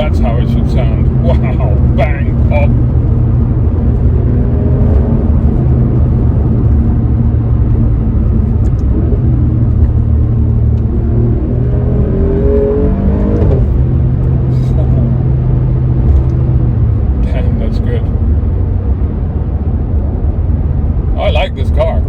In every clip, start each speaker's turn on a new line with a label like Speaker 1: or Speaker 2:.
Speaker 1: That's how it should sound. Wow, bang, pop. Damn, that's good. I like this car.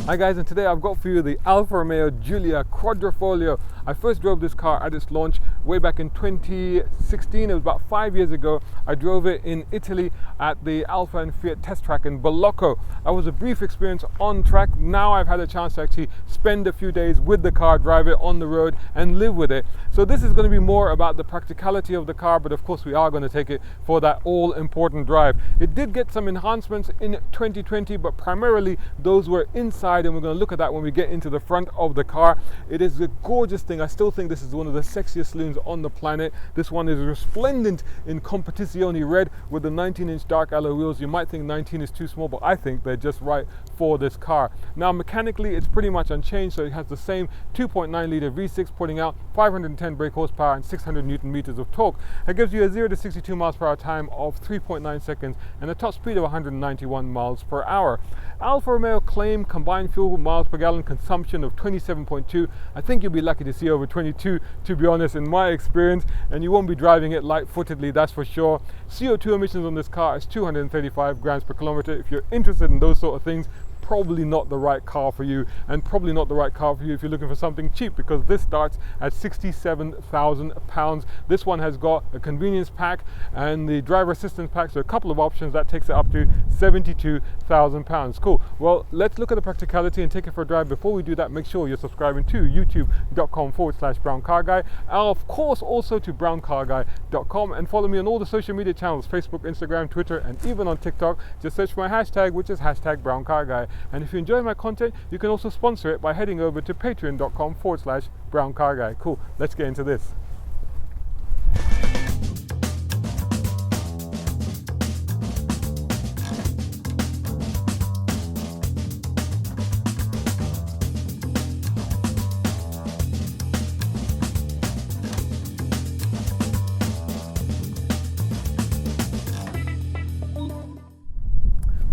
Speaker 1: Hi guys, and today I've got for you the Alfa Romeo Giulia Quadrifoglio. I first drove this car at its launch way back in 2016. It was about 5 years ago. I drove it in Italy at the Alfa and Fiat test track in Bolocco. I was a brief experience on track. Now I've had a chance to actually spend a few days with the car, drive it on the road and live with it. So this is going to be more about the practicality of the car, but of course we are going to take it for that all-important drive. It did get some enhancements in 2020, but primarily those were inside, and we're going to look at that when we get into the front of the car. It is a gorgeous thing. I still think this is one of the sexiest saloons on the planet. This one is resplendent in competency red with the 19-inch dark alloy wheels. You might think 19 is too small, but I think they're just right for this car. Now mechanically it's pretty much unchanged, so it has the same 2.9 litre V6 putting out 510 brake horsepower and 600 Newton meters of torque. It gives you a 0 to 62 miles per hour time of 3.9 seconds and a top speed of 191 miles per hour. Alfa Romeo claim combined fuel miles per gallon consumption of 27.2. I think you'll be lucky to see over 22, to be honest, in my experience, and you won't be driving it light-footedly, that's for sure. CO2 emissions on this car is 235 grams per kilometer. If you're interested in those sort of things, probably not the right car for you, and probably not the right car for you if you're looking for something cheap, because this starts at £67,000. This one has got a convenience pack and the driver assistance pack, so a couple of options. That takes it up to £72,000. Cool. Well, let's look at the practicality and take it for a drive. Before we do that, make sure you're subscribing to youtube.com/browncarguy, and of course also to browncarguy.com, and follow me on all the social media channels, Facebook, Instagram, Twitter, and even on TikTok. Just search for my hashtag, which is #browncarguy. And if you enjoy my content, you can also sponsor it by heading over to patreon.com/browncarguy. Cool, let's get into this.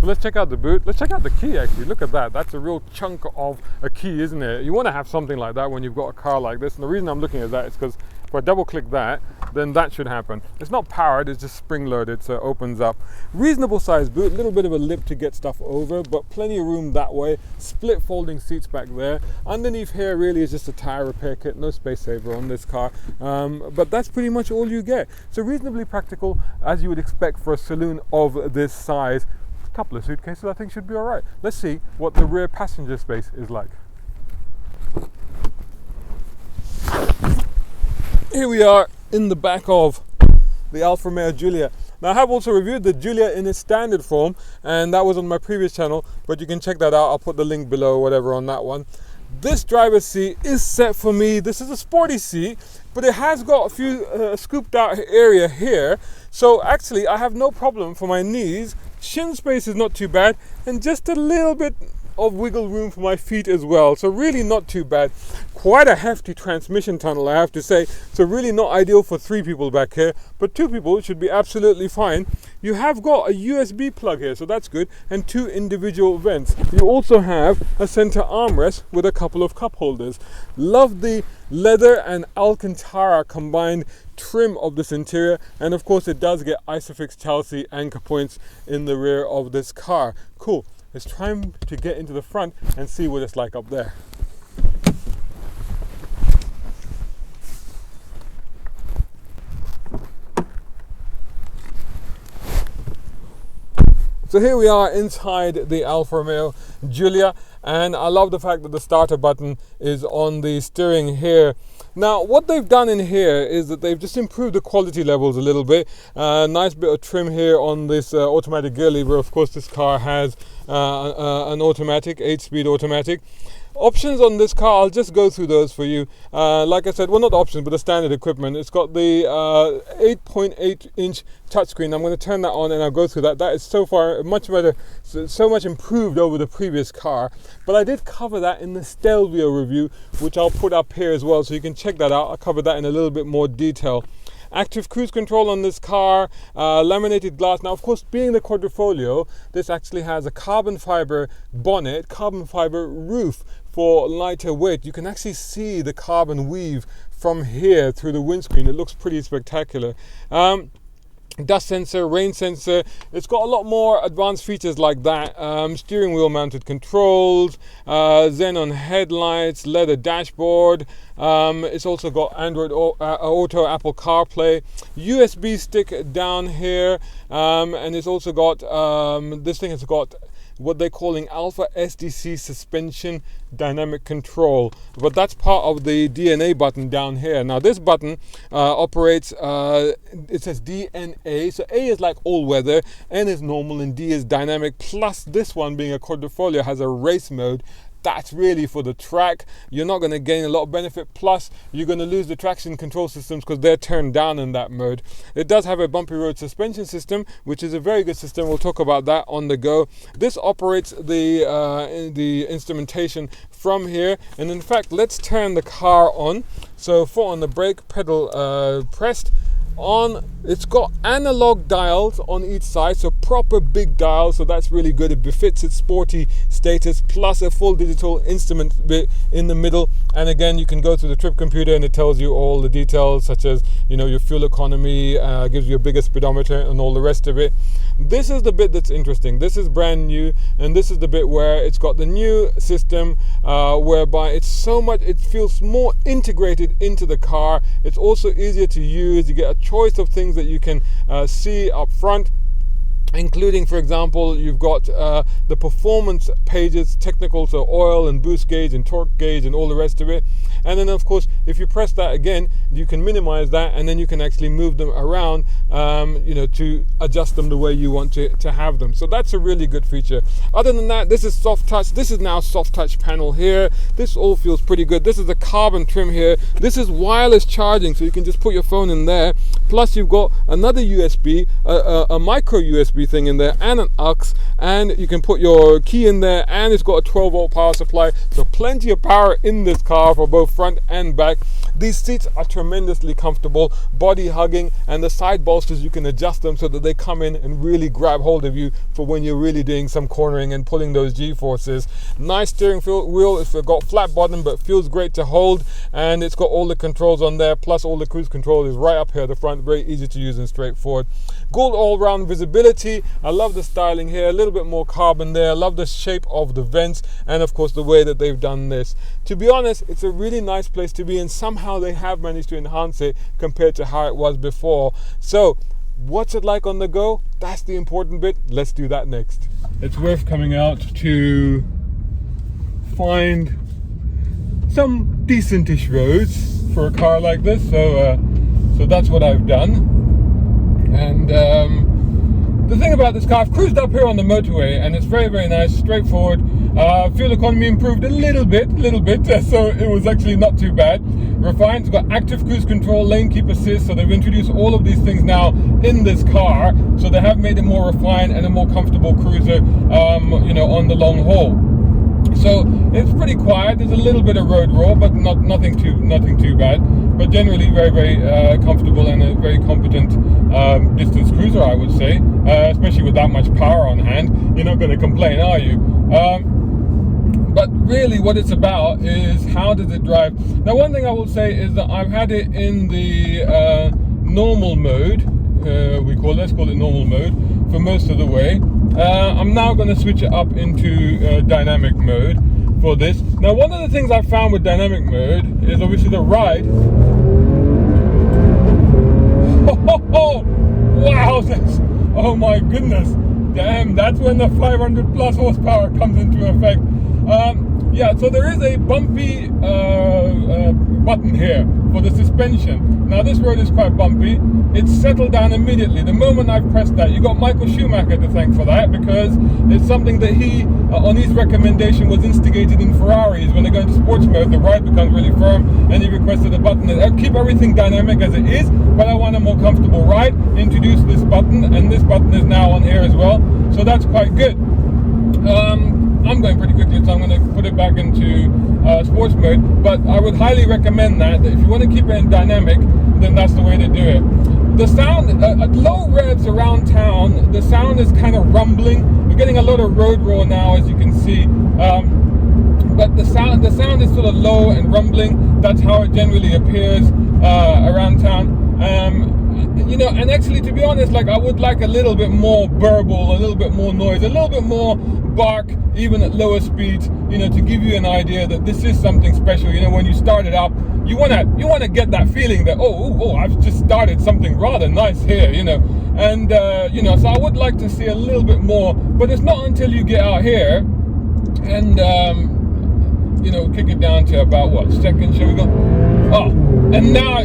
Speaker 1: Let's check out the boot. Let's check out the key actually. Look at that. That's a real chunk of a key, isn't it? You want to have something like that when you've got a car like this. And the reason I'm looking at that is because if I double click that, then that should happen. It's not powered, it's just spring loaded, so it opens up. Reasonable size boot, a little bit of a lip to get stuff over, but plenty of room that way. Split folding seats back there. Underneath here really is just a tire repair kit, no space saver on this car. But that's pretty much all you get. So reasonably practical, as you would expect for a saloon of this size. Couple of suitcases I think should be all right. Let's see what the rear passenger space is like. Here we are in the back of the Alfa Romeo Giulia. Now I have also reviewed the Giulia in its standard form, and that was on my previous channel, but you can check that out. I'll put the link below or whatever on that one. This driver's seat is set for me. This is a sporty seat, but it has got a few scooped out area here. So actually I have no problem for my knees. Shin space is not too bad, and just a little bit of wiggle room for my feet as well, so really not too bad. Quite a hefty transmission tunnel, I have to say, so really not ideal for 3 people back here, but 2 people should be absolutely fine. You have got a USB plug here, so that's good, and 2 individual vents. You also have a center armrest with a couple of cup holders. Love the leather and Alcantara combined trim of this interior, and of course it does get Isofix Chelsea anchor points in the rear of this car. Cool. It's time to get into the front and see what it's like up there. So here we are inside the Alfa Romeo Giulia, and I love the fact that the starter button is on the steering here. Now what they've done in here is that they've just improved the quality levels a little bit. Nice bit of trim here on this automatic gear lever. Of course this car has an automatic, 8-speed automatic. Options on this car, I'll just go through those for you. Like I said, well, not options, but the standard equipment. It's got the 8.8 inch touchscreen. I'm going to turn that on and I'll go through that. That is so far much better, so much improved over the previous car. But I did cover that in the Stelvio review, which I'll put up here as well, so you can check that out. I'll cover that in a little bit more detail. Active cruise control on this car, laminated glass. Now, of course, being the Quadrifoglio, this actually has a carbon fiber bonnet, carbon fiber roof for lighter weight. You can actually see the carbon weave from here through the windscreen. It looks pretty spectacular. Dust sensor, rain sensor. It's got a lot more advanced features like that. Steering wheel mounted controls, xenon headlights, leather dashboard. It's also got Android Auto, Apple CarPlay, USB stick down here, and it's also got this thing has got what they're calling Alpha SDC suspension dynamic control, but that's part of the DNA button down here. Now this button operates, it says DNA, so A is like all weather, N is normal, and D is dynamic, plus this one being a Quadrifoglio has a race mode. That's really for the track. You're not going to gain a lot of benefit, plus you're going to lose the traction control systems because they're turned down in that mode. It does have a bumpy road suspension system, which is a very good system. We'll talk about that on the go. This operates the instrumentation from here, and in fact, let's turn the car on. So foot on the brake, pedal pressed. It's got analog dials on each side, so proper big dials, so that's really good. It befits its sporty status, plus a full digital instrument bit in the middle. And again, you can go through the trip computer and it tells you all the details, such as, you know, your fuel economy, gives you a bigger speedometer and all the rest of it. This is the bit that's interesting. This is brand new, and this is the bit where it's got the new system, whereby it feels more integrated into the car. It's also easier to use. You get a choice of things that you can see up front, including, for example, you've got the performance pages, technical, so oil and boost gauge and torque gauge and all the rest of it. And then, of course, if you press that again, you can minimize that, and then you can actually move them around, to adjust them the way you want to have them. So that's a really good feature. Other than that, this is soft touch. This is now soft touch panel here. This all feels pretty good. This is the carbon trim here. This is wireless charging, so you can just put your phone in there. Plus, you've got another USB, a micro USB thing in there, and an aux, and you can put your key in there, and it's got a 12-volt power supply, so plenty of power in this car for both front and back. These seats are tremendously comfortable, body hugging, and the side bolsters, you can adjust them so that they come in and really grab hold of you for when you're really doing some cornering and pulling those G-forces. Nice steering wheel. It's got flat bottom, but feels great to hold, and it's got all the controls on there, plus all the cruise control is right up here at the front, very easy to use and straightforward. Gold all-round visibility. I love the styling here, a little bit more carbon there. I love the shape of the vents, and of course the way that they've done this. To be honest, it's a really nice place to be, and somehow they have managed to enhance it compared to how it was before. So what's it like on the go? That's the important bit. Let's do that next. It's worth coming out to find some decentish roads for a car like this, so that's what I've done. And the thing about this car, I've cruised up here on the motorway, and it's very, very nice, straightforward. Fuel economy improved a little bit, so it was actually not too bad. Refined, it's got active cruise control, lane keep assist, so they've introduced all of these things now in this car, so they have made it more refined and a more comfortable cruiser, on the long haul. So it's pretty quiet. There's a little bit of road roar, but nothing too bad. But generally very, very comfortable and a very competent distance cruiser, I would say. Especially with that much power on hand, you're not going to complain, are you? But really, what it's about is how does it drive. Now, one thing I will say is that I've had it in the normal mode. Let's call it normal mode for most of the way. I'm now going to switch it up into dynamic mode for this. Now, one of the things I found with dynamic mode is obviously the ride. Oh, wow! Oh my goodness! Damn, that's when the 500 plus horsepower comes into effect. Yeah, so there is a bumpy button here for the suspension. Now this road is quite bumpy. It's settled down immediately. The moment I've pressed that, you got Michael Schumacher to thank for that, because it's something that he, on his recommendation, was instigated in Ferraris. When they go into sports mode, the ride becomes really firm, and he requested a button that keep everything dynamic as it is, but I want a more comfortable ride. Introduce this button, and this button is now on here as well, so that's quite good. I'm going pretty quickly, so I'm going to put it back into sports mode, but I would highly recommend that if you want to keep it in dynamic, then that's the way to do it. The sound, at low revs around town, the sound is kind of rumbling. We're getting a lot of road roar now, as you can see, but the sound is sort of low and rumbling. That's how it generally appears around town. You know, and actually, to be honest, like, I would like a little bit more burble, a little bit more noise, a little bit more bark, even at lower speeds, you know, to give you an idea that this is something special. You know, when you start it up, you wanna get that feeling that oh, I've just started something rather nice here, you know. And you know, so I would like to see a little bit more, but it's not until you get out here and you know, kick it down to about what second? Shall we go? Oh, and now,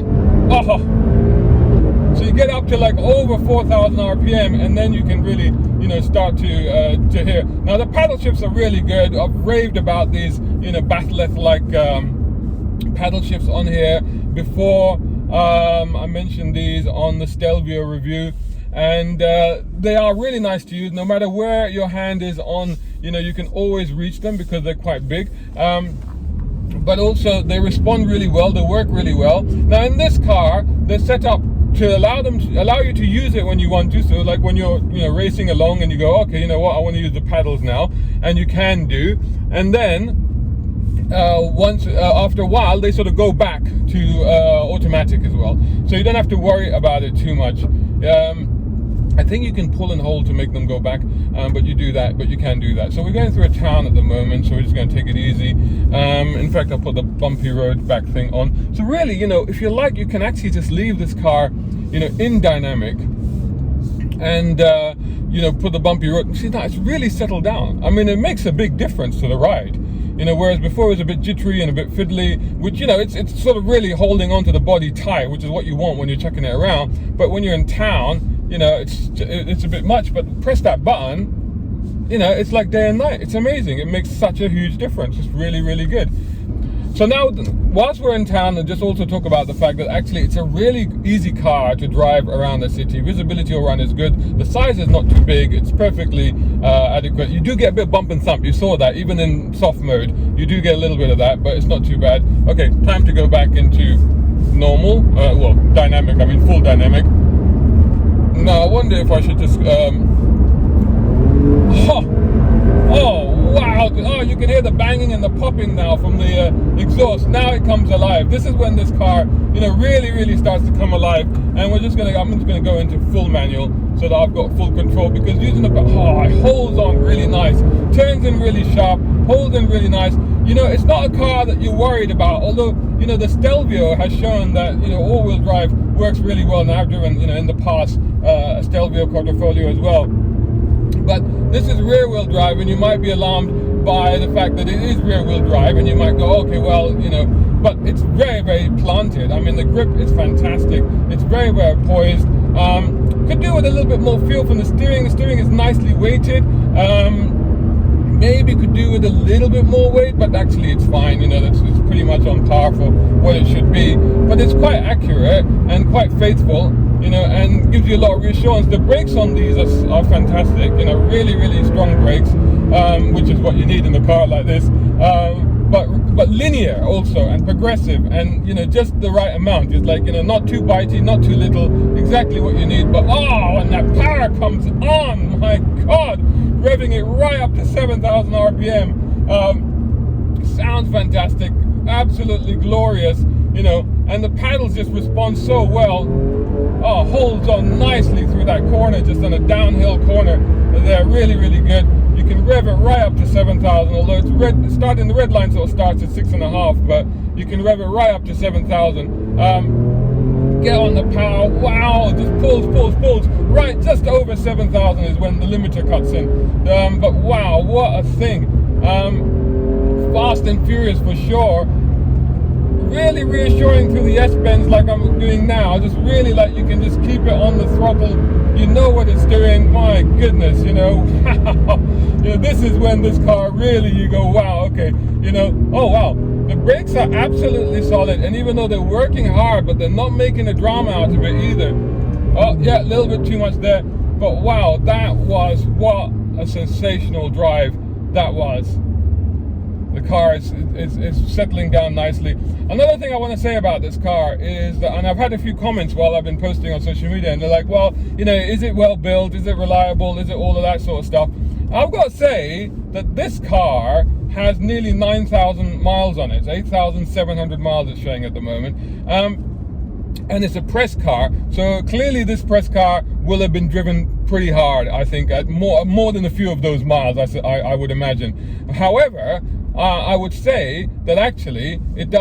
Speaker 1: so you get up to like over 4,000 RPM, and then you can really, you know, start to hear. Now the paddle shifts are really good. I've raved about these, you know, Bathleth-like paddle shifts on here before. I mentioned these on the Stelvio review, and they are really nice to use. No matter where your hand is on, you know, you can always reach them because they're quite big. But also they respond really well. They work really well. Now in this car, they're set up to allow you to use it when you want to. So like when you're, you know, racing along and you go, okay, you know what, I want to use the paddles now, and you can do. And then once after a while, they sort of go back to automatic as well. So you don't have to worry about it too much. I think you can pull and hold to make them go back, but you can do that. So we're going through a town at the moment, so we're just going to take it easy. In fact, I'll put the bumpy road back thing on. So really, you know, if you like, you can actually just leave this car, you know, in dynamic, and you know, put the bumpy road. See, now it's really settled down. I mean, it makes a big difference to the ride. You know, whereas before it was a bit jittery and a bit fiddly, which, you know, it's sort of really holding onto the body tight, which is what you want when you're chucking it around. But when you're in town, you know, it's a bit much. But press that button, you know, it's like day and night. It's amazing. It makes such a huge difference. It's really, really good. So now, whilst we're in town, and just also talk about the fact that actually it's a really easy car to drive around the city. Visibility around is good. The size is not too big. It's perfectly adequate. You do get a bit of bump and thump. You saw that even in soft mode. You do get a little bit of that, but it's not too bad. Okay, time to go back into normal. Well, dynamic. I mean, full dynamic. Now I wonder if I should just. Oh wow! Oh, you can hear the banging and the popping now from the exhaust. Now it comes alive. This is when this car, you know, really, really starts to come alive. And I'm just gonna go into full manual so that I've got full control, because using it holds on really nice, turns in really sharp, holds in really nice. You know, it's not a car that you're worried about. Although, you know, the Stelvio has shown that, you know, all-wheel drive works really well. And I've driven, you know, in the past a Stelvio Quadrifoglio as well. But this is rear-wheel drive, and you might be alarmed by the fact that it is rear-wheel drive, and you might go, okay, well, you know, but it's very, very planted. I mean, the grip is fantastic. It's very, very poised. Could do with a little bit more feel from the steering. The steering is nicely weighted. Maybe could do with a little bit more weight, but actually it's fine. You know, it's pretty much on par for what it should be. But it's quite accurate and quite faithful, you know, and gives you a lot of reassurance. The brakes on these are fantastic, you know, really, really strong brakes, which is what you need in a car like this. But linear also, and progressive, and, you know, just the right amount. It's like, you know, not too bitey, not too little, exactly what you need. But and that power comes on, my God, revving it right up to 7,000 RPM. Sounds fantastic, absolutely glorious, you know, and the paddles just respond so well. Holds on nicely through that corner, just on a downhill corner. They're really, really good. You can rev it right up to 7,000, although it's starting the red line, so it starts at 6.5, but you can rev it right up to 7,000. Get on the power, wow, just pulls, right just over 7,000 is when the limiter cuts in. But wow, what a thing. fast and furious for sure. Really reassuring through the S-bends like I'm doing now. Just really like you can just keep it on the throttle. You know what it's doing. My goodness, you know, wow. You know, this is when this car really, you go, wow, okay, you know, oh wow. The brakes are absolutely solid, and even though they're working hard, but they're not making a drama out of it either. Oh yeah, a little bit too much there, but wow, that was, what a sensational drive that was. The car is settling down nicely. Another thing I want to say about this car is that, and I've had a few comments while I've been posting on social media, and they're like, well, you know, is it well built? Is it reliable? Is it all of that sort of stuff? I've got to say that this car has nearly 9,000 miles on it. It's 8,700 miles it's showing at the moment. And it's a press car, so clearly this press car will have been driven pretty hard, I think, at more than a few of those miles, I would imagine. However, I would say that actually it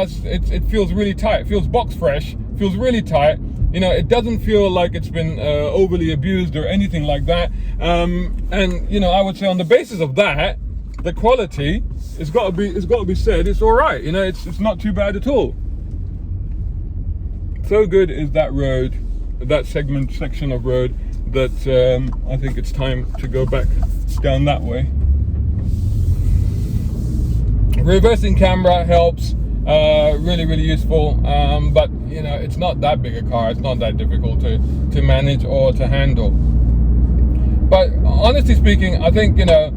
Speaker 1: feels really tight. It feels box fresh, feels really tight. You know, it doesn't feel like it's been overly abused or anything like that. And you know, I would say on the basis of that, the quality it's got to be said, it's all right. You know, it's not too bad at all. So good is that road, that section of road, that I think it's time to go back down that way. Reversing camera helps, really useful, but you know, it's not that big a car. It's not that difficult to manage or to handle. But honestly speaking, I think, you know,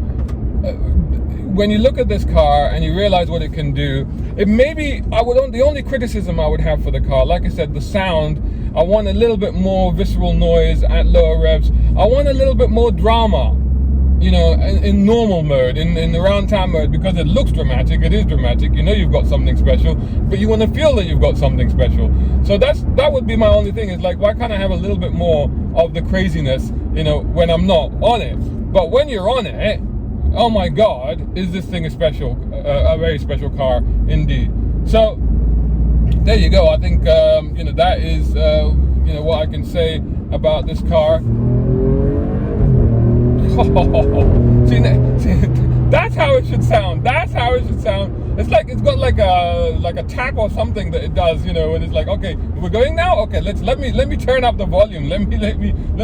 Speaker 1: when you look at this car and you realize what it can do, it maybe the only criticism I would have for the car, like I said, the sound. I want a little bit more visceral noise at lower revs. I want a little bit more drama, you know, in normal mode, in the round town mode, because it looks dramatic, it is dramatic, you know you've got something special, but you want to feel that you've got something special. So that would be my only thing, is like, why can't I have a little bit more of the craziness, you know, when I'm not on it? But when you're on it, oh my God, is this thing a very special car indeed. So there you go. I think you know, that is you know, what I can say about this car. See, that's how it should sound. That's how it should sound. It's like it's got like a tap or something that it does, you know, and it's like, okay, we're going now. Okay, let me turn up the volume. Let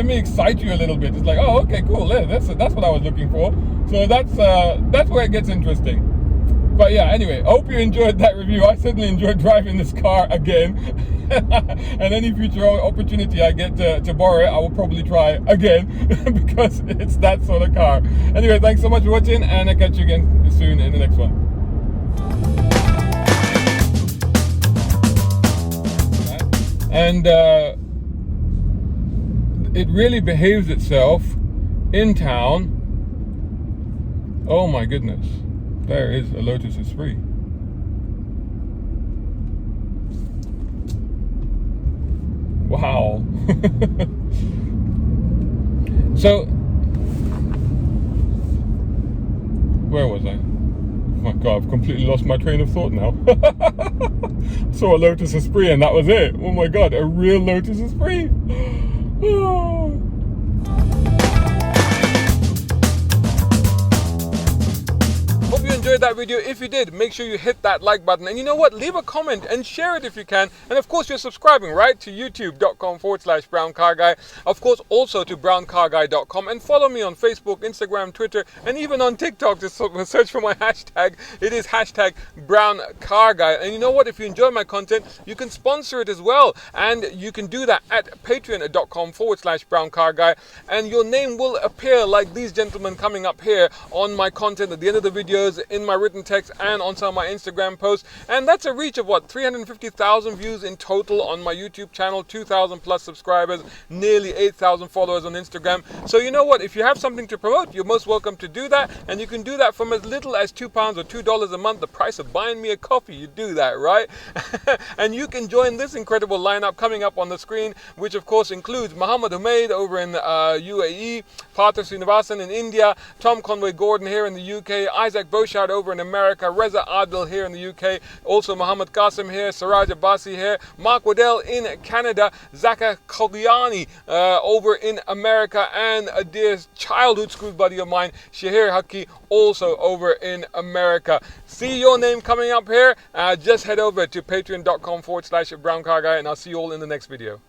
Speaker 1: me excite you a little bit. It's like, oh, okay, cool. That's what I was looking for. So that's where it gets interesting. But yeah, anyway, I hope you enjoyed that review. I certainly enjoyed driving this car again. And any future opportunity I get to borrow it, I will probably try again, because it's that sort of car. Anyway, thanks so much for watching, and I'll catch you again soon in the next one. And it really behaves itself in town. Oh my goodness, there is a Lotus Esprit. Wow. So, where was I? Oh my God, I've completely lost my train of thought now. Saw a Lotus Esprit and that was it. Oh my God, a real Lotus Esprit. Hope you enjoyed that video. If you did, make sure you hit that like button, and you know what, leave a comment and share it if you can. And of course, you're subscribing, right, to youtube.com/browncarguy. Of course, also to browncarguy.com, and follow me on Facebook, Instagram, Twitter, and even on TikTok. Just search for my hashtag. It is hashtag browncarguy. And you know what, if you enjoy my content, you can sponsor it as well, and you can do that at patreon.com/browncarguy, and your name will appear like these gentlemen coming up here on my content at the end of the videos, in my written text, and on some of my Instagram posts. And that's a reach of what, 350,000 views in total on my YouTube channel, 2,000 plus subscribers, nearly 8,000 followers on Instagram. So you know what, if you have something to promote, you're most welcome to do that, and you can do that from as little as £2 or $2 a month, the price of buying me a coffee. You do that, right? And you can join this incredible lineup coming up on the screen, which of course includes Muhammad Humaid over in UAE, Partha Srinivasan in India, Tom Conway Gordon here in the UK, Isaac Beauchard Rashad over in America, Reza Adil here in the UK, also Muhammad Qasim here, Siraj Abbasi here, Mark Waddell in Canada, Zaka Kogliani over in America, and a dear childhood school buddy of mine, Shaheer Hakki, also over in America. See your name coming up here. Just head over to patreon.com/browncarguy, and I'll see you all in the next video.